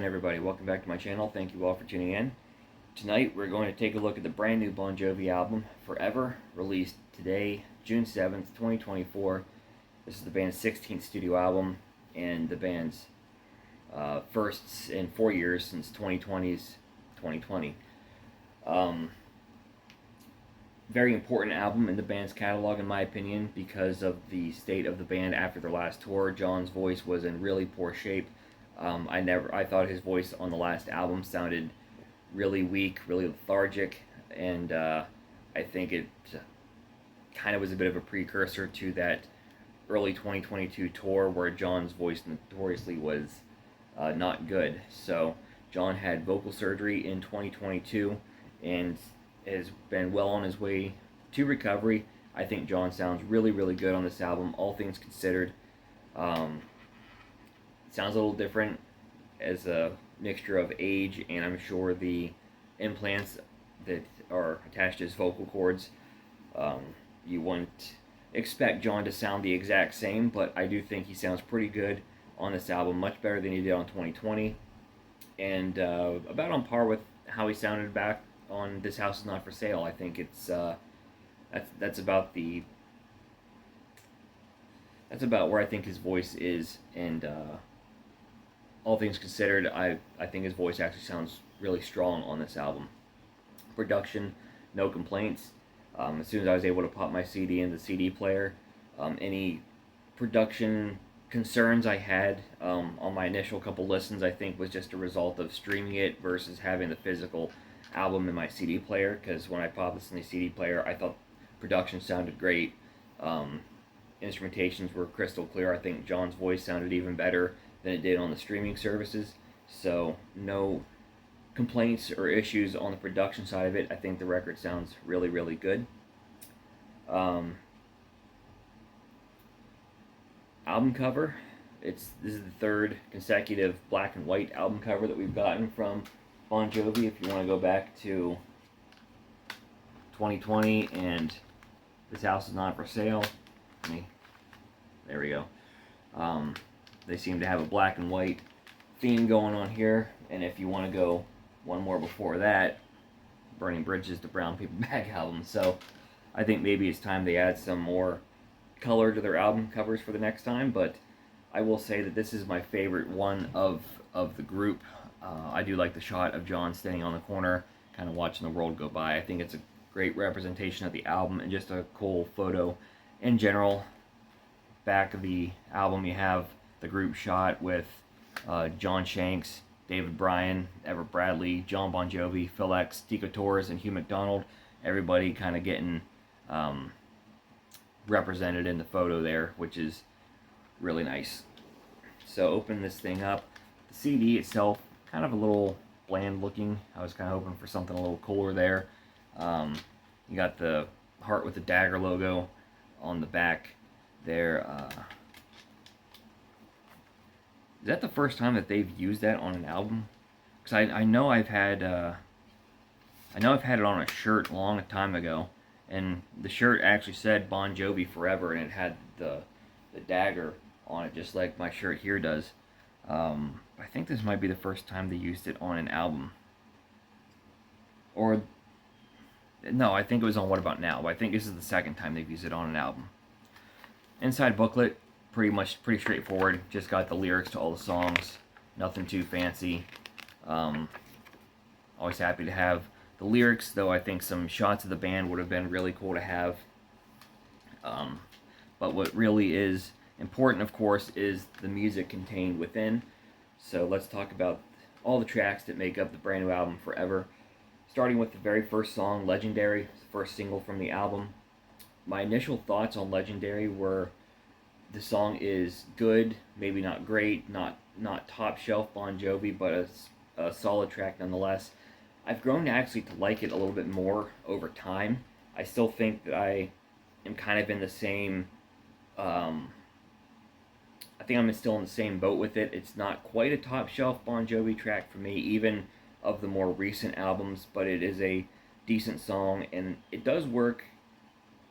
everybody? Welcome back to my channel. Thank you all for tuning in. Tonight we're going to take a look at the brand new Bon Jovi album, Forever, released today, June 7th, 2024. This is the band's 16th studio album and the band's first in 4 years since 2020's 2020. Very important album in the band's catalog, in my opinion, because of the state of the band after their last tour. John's voice was in really poor shape. I thought his voice on the last album sounded really weak, really lethargic, and I think it kind of was a bit of a precursor to that early 2022 tour where John's voice notoriously was not good. So John had vocal surgery in 2022 and has been well on his way to recovery. I think John sounds really, really good on this album, all things considered. Sounds a little different as a mixture of age and I'm sure the implants that are attached to his vocal cords. You wouldn't expect John to sound the exact same, but I do think he sounds pretty good on this album, much better than he did on 2020, and about on par with how he sounded back on This House Is Not For Sale. I think it's that's about where I think his voice is, and all things considered, I think his voice actually sounds really strong on this album. Production, no complaints. As soon as I was able to pop my CD in the CD player, any production concerns I had on my initial couple listens, I think was just a result of streaming it versus having the physical album in my CD player, because when I popped this in the CD player, I thought production sounded great. Instrumentations were crystal clear. I think John's voice sounded even better than it did on the streaming services, so no complaints or issues on the production side of it. I think the record sounds really, really good. Album cover, this is the third consecutive black and white album cover that we've gotten from Bon Jovi. If you want to go back to 2020 and This House Is Not For Sale, there we go. They seem to have a black and white theme going on here, and if you want to go one more before that, Burning Bridges, the Brown Paper Bag album. So I think maybe it's time they add some more color to their album covers for the next time, but I will say that this is my favorite one of the group. I do like the shot of John standing on the corner, kind of watching the world go by. I think it's a great representation of the album and just a cool photo in general. Back of the album, you have the group shot with John Shanks, David Bryan, Everett Bradley, John Bon Jovi, Phil X, Tico Torres, and Hugh McDonald. Everybody kind of getting represented in the photo there, which is really nice. So open this thing up. The CD itself, kind of a little bland looking. I was kind of hoping for something a little cooler there. You got the heart with the dagger logo on the back there. Is that the first time that they've used that on an album? Because I know I've had it on a shirt a long time ago, and the shirt actually said Bon Jovi Forever, and it had the dagger on it, just like my shirt here does. I think this might be the first time they used it on an album. Or no, I think it was on What About Now, but I think this is the second time they've used it on an album. Inside booklet, pretty straightforward. Just got the lyrics to all the songs. Nothing too fancy. Always happy to have the lyrics, though I think some shots of the band would have been really cool to have. But what really is important, of course, is the music contained within. So let's talk about all the tracks that make up the brand new album, Forever. Starting with the very first song, Legendary, the first single from the album. My initial thoughts on Legendary were the song is good, maybe not great, not top shelf Bon Jovi, but a solid track nonetheless. I've grown to actually to like it a little bit more over time. I still think that I am kind of in the same, I think I'm still in the same boat with it. It's not quite a top shelf Bon Jovi track for me, even of the more recent albums, but it is a decent song, and it does work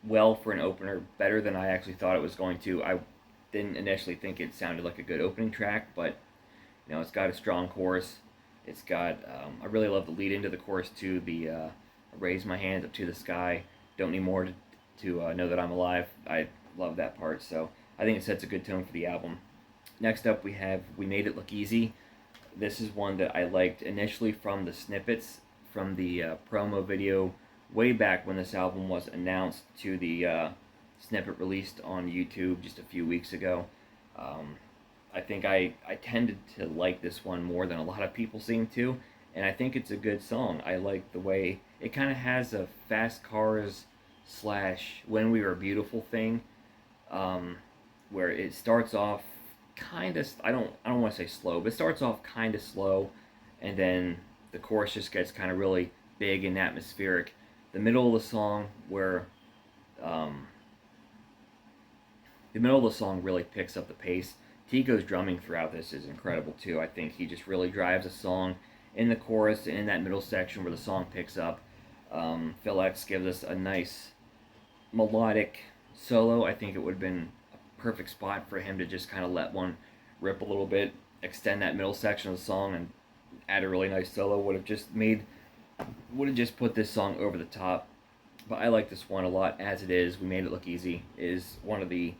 well for an opener, better than I actually thought it was going to. I didn't initially think it sounded like a good opening track, but You know, it's got a strong chorus. It's got, I really love the lead into the chorus too. The raise my hands up to the sky. Don't need more to know that I'm alive. I love that part. So I think it sets a good tone for the album. Next up, we have We Made It Look Easy. This is one that I liked initially from the snippets from the promo video way back when this album was announced to the snippet released on YouTube just a few weeks ago. I think I tended to like this one more than a lot of people seem to, and I think it's a good song. I like the way it kind of has a Fast Cars slash When We Were Beautiful thing, where it starts off kind of, I don't want to say slow, but it starts off kind of slow, and then the chorus just gets kind of really big and atmospheric. The middle of the song where the middle of the song really picks up the pace. Tico's drumming throughout this is incredible too. I think he just really drives the song in the chorus and in that middle section where the song picks up. Phil X gives us a nice melodic solo. I think it would have been a perfect spot for him to just kind of let one rip a little bit, extend that middle section of the song, and add a really nice solo. Would have just put this song over the top. But I like this one a lot as it is. We Made It Look Easy is one of the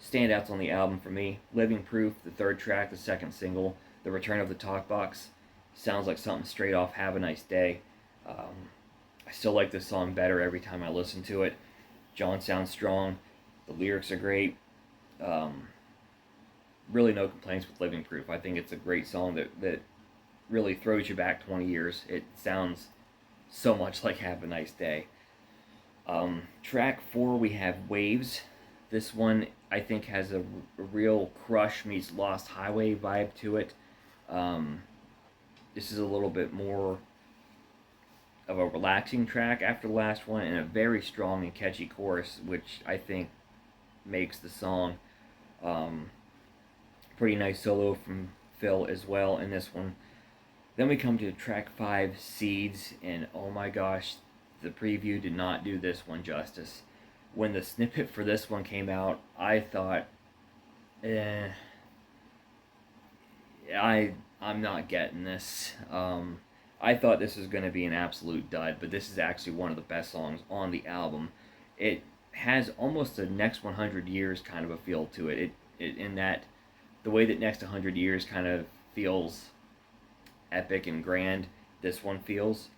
standouts on the album for me. Living Proof, the third track, the second single, The Return of the Talk Box, sounds like something straight off Have a Nice Day. I still like this song better every time I listen to it. John sounds strong. The lyrics are great. Really no complaints with Living Proof. I think it's a great song that really throws you back 20 years. It sounds so much like Have a Nice Day. Track 4, we have Waves. This one, I think, has a real Crush meets Lost Highway vibe to it. This is a little bit more of a relaxing track after the last one, and a very strong and catchy chorus, which I think makes the song. Pretty nice solo from Phil as well in this one. Then we come to track 5, Seeds, and oh my gosh, the preview did not do this one justice. When the snippet for this one came out, I thought, I'm not getting this. I thought this was going to be an absolute dud, but this is actually one of the best songs on the album. It has almost a Next 100 Years kind of a feel to it. It in that the way that Next 100 Years kind of feels epic and grand, this one feels.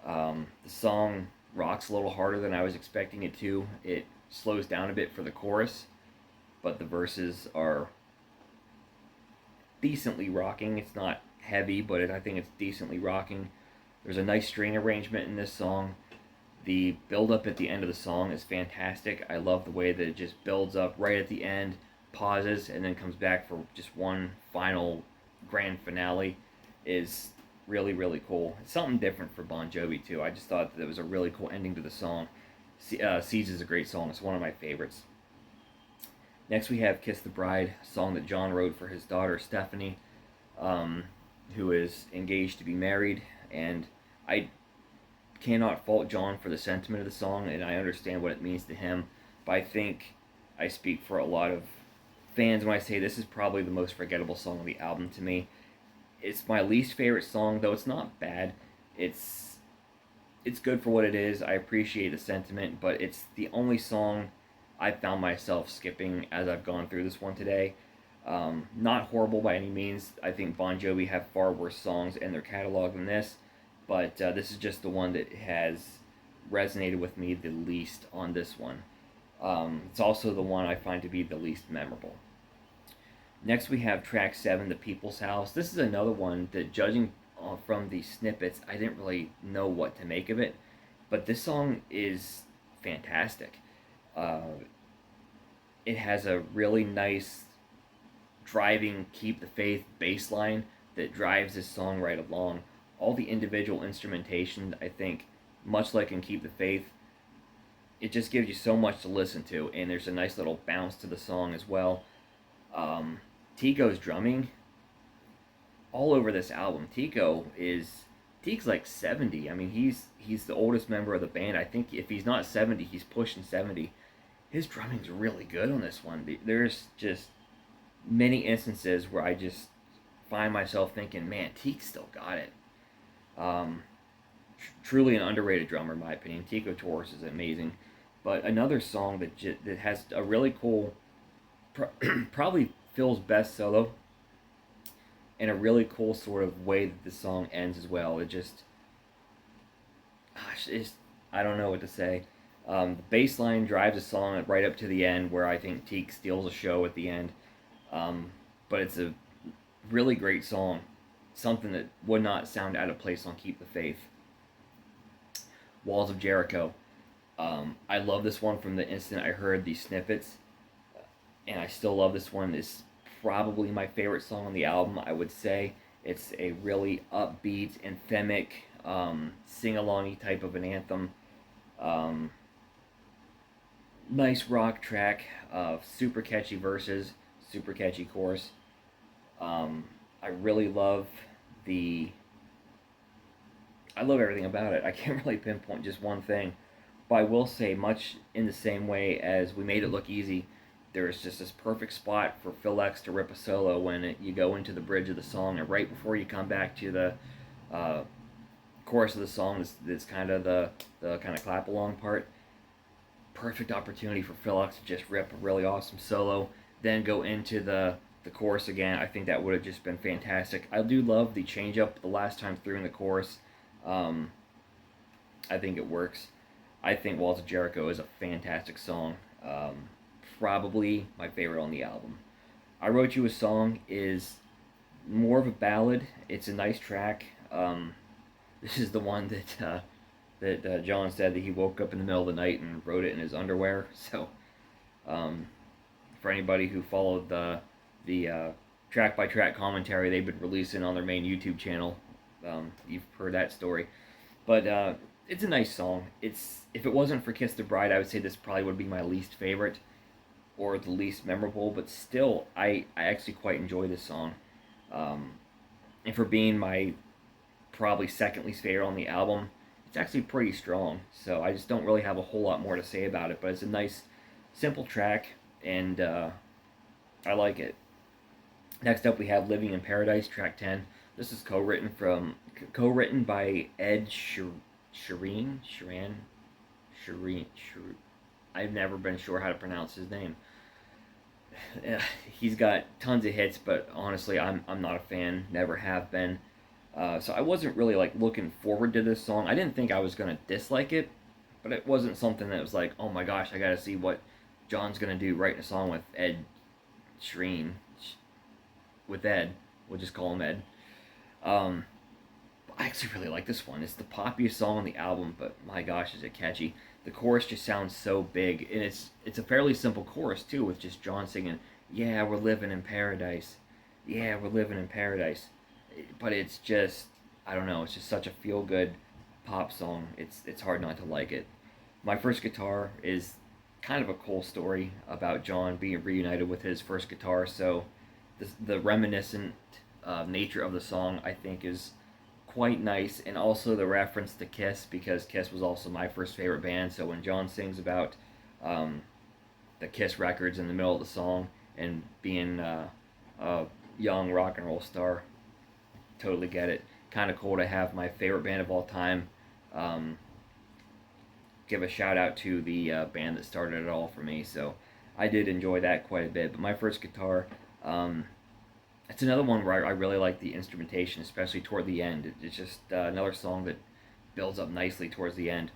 The song rocks a little harder than I was expecting it to. It slows down a bit for the chorus, but the verses are decently rocking. It's not heavy, but I think it's decently rocking. There's a nice string arrangement in this song. The build-up at the end of the song is fantastic. I love the way that it just builds up right at the end, pauses, and then comes back for just one final grand finale. Is really, really cool. It's something different for Bon Jovi, too. I just thought that it was a really cool ending to the song. Seeds is a great song. It's one of my favorites. Next, we have Kiss the Bride, a song that John wrote for his daughter, Stephanie, who is engaged to be married. And I cannot fault John for the sentiment of the song, and I understand what it means to him. But I think I speak for a lot of fans when I say this is probably the most forgettable song on the album to me. It's my least favorite song, though it's not bad. It's good for what it is. I appreciate the sentiment, but it's the only song I found myself skipping as I've gone through this one today. Not horrible by any means. I think Bon Jovi have far worse songs in their catalog than this, but this is just the one that has resonated with me the least on this one. It's also the one I find to be the least memorable. Next, we have track 7, The People's House. This is another one that, judging from the snippets, I didn't really know what to make of it. But this song is fantastic. It has a really nice driving Keep the Faith bass line that drives this song right along. All the individual instrumentation, I think, much like in Keep the Faith, it just gives you so much to listen to. And there's a nice little bounce to the song as well. Tico's drumming all over this album. Teague's like 70. I mean, he's the oldest member of the band. I think if he's not 70, he's pushing 70. His drumming's really good on this one. There's just many instances where I just find myself thinking, man, Teak still got it. Um, Truly an underrated drummer, in my opinion. Tico Torres is amazing. But another song that has a really cool, probably Phil's best solo, and a really cool sort of way that the song ends as well. It just, gosh, it's, I don't know what to say. The bass line drives the song right up to the end, where I think Teak steals a show at the end. Um, but it's a really great song, something that would not sound out of place on Keep the Faith. Walls of Jericho. I love this one from the instant I heard the snippets, and I still love this one. It's probably my favorite song on the album, I would say. It's a really upbeat, anthemic, sing-alongy type of an anthem. Um, Nice rock track, super catchy verses, super catchy chorus. I really love the. I love everything about it. I can't really pinpoint just one thing, but I will say, much in the same way as We Made It Look Easy, there's just this perfect spot for Phil X to rip a solo when you go into the bridge of the song, and right before you come back to the uh, chorus of the song, that's kind of the kind of clap along part. Perfect opportunity for Phil X to just rip a really awesome solo, then go into the chorus again. I think that would have just been fantastic. I do love the change up the last time through in the chorus. Um, I think it works. I think Walls of Jericho is a fantastic song. Probably my favorite on the album. I Wrote You a Song is more of a ballad. It's a nice track. This is the one that John said that he woke up in the middle of the night and wrote it in his underwear. So, um, for anybody who followed the track by track commentary they've been releasing on their main YouTube channel, you've heard that story. But it's a nice song. It's if it wasn't for Kiss the Bride, I would say this probably would be my least favorite or the least memorable. But still, I actually quite enjoy this song. Um, and for being my probably second least favorite on the album, it's actually pretty strong. So I just don't really have a whole lot more to say about it. But it's a nice, simple track, and I like it. Next up, we have "Living in Paradise," track 10. This is co-written by Ed Sheeran. I've never been sure how to pronounce his name. He's got tons of hits, but honestly, I'm not a fan. Never have been. So I wasn't really like looking forward to this song. I didn't think I was gonna dislike it, but it wasn't something that was like, oh my gosh, I gotta see what John's gonna do writing a song with Ed Sheeran. With Ed, we'll just call him Ed. Um, I actually really like this one. It's the poppiest song on the album, but my gosh, is it catchy. The chorus just sounds so big, and it's a fairly simple chorus too, with just John singing, "Yeah, we're living in paradise. Yeah, we're living in paradise." But it's just, I don't know, it's just such a feel good pop song. It's hard not to like it. My First Guitar is kind of a cool story about John being reunited with his first guitar. So the reminiscent nature of the song, I think, is quite nice, and also the reference to Kiss, because Kiss was also my first favorite band. So when John sings about um, the Kiss records in the middle of the song and being a young rock and roll star, totally get it. Kind of cool to have my favorite band of all time um, give a shout out to the band that started it all for me. So I did enjoy that quite a bit. But My First Guitar, um, it's another one where I really like the instrumentation, especially toward the end. It's just another song that builds up nicely towards the end.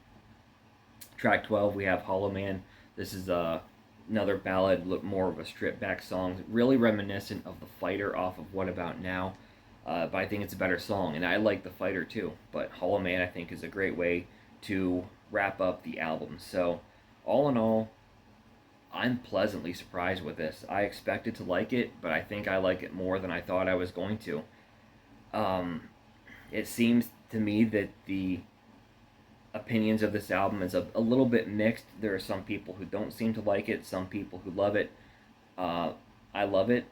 Track 12, we have Hollow Man. This is another ballad, more of a stripped back song, really reminiscent of The Fighter off of What About Now. But I think it's a better song, and I like The Fighter too. But Hollow Man, I think, is a great way to wrap up the album. So, all in all, I'm pleasantly surprised with this. I expected to like it, but I think I like it more than I thought I was going to. Um, it seems to me that the opinions of this album is a little bit mixed. There are some people who don't seem to like it, some people who love it. Uh, I love it.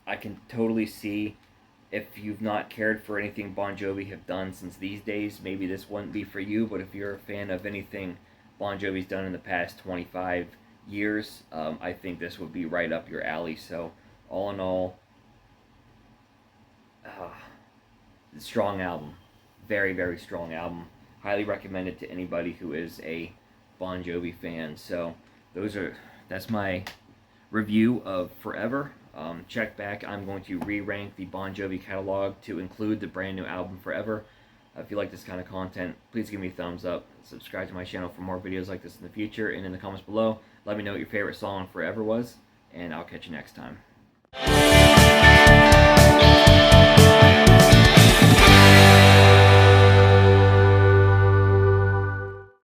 I can totally see if you've not cared for anything Bon Jovi have done since these days, maybe this wouldn't be for you. But if you're a fan of anything Bon Jovi's done in the past 25 years, I think this would be right up your alley. So, all in all, strong album, very very strong album. Highly recommended to anybody who is a Bon Jovi fan. So that's my review of Forever. Check back. I'm going to re-rank the Bon Jovi catalog to include the brand new album Forever. If you like this kind of content, please give me a thumbs up. Subscribe to my channel for more videos like this in the future. And in the comments below, let me know what your favorite song on Forever was. And I'll catch you next time.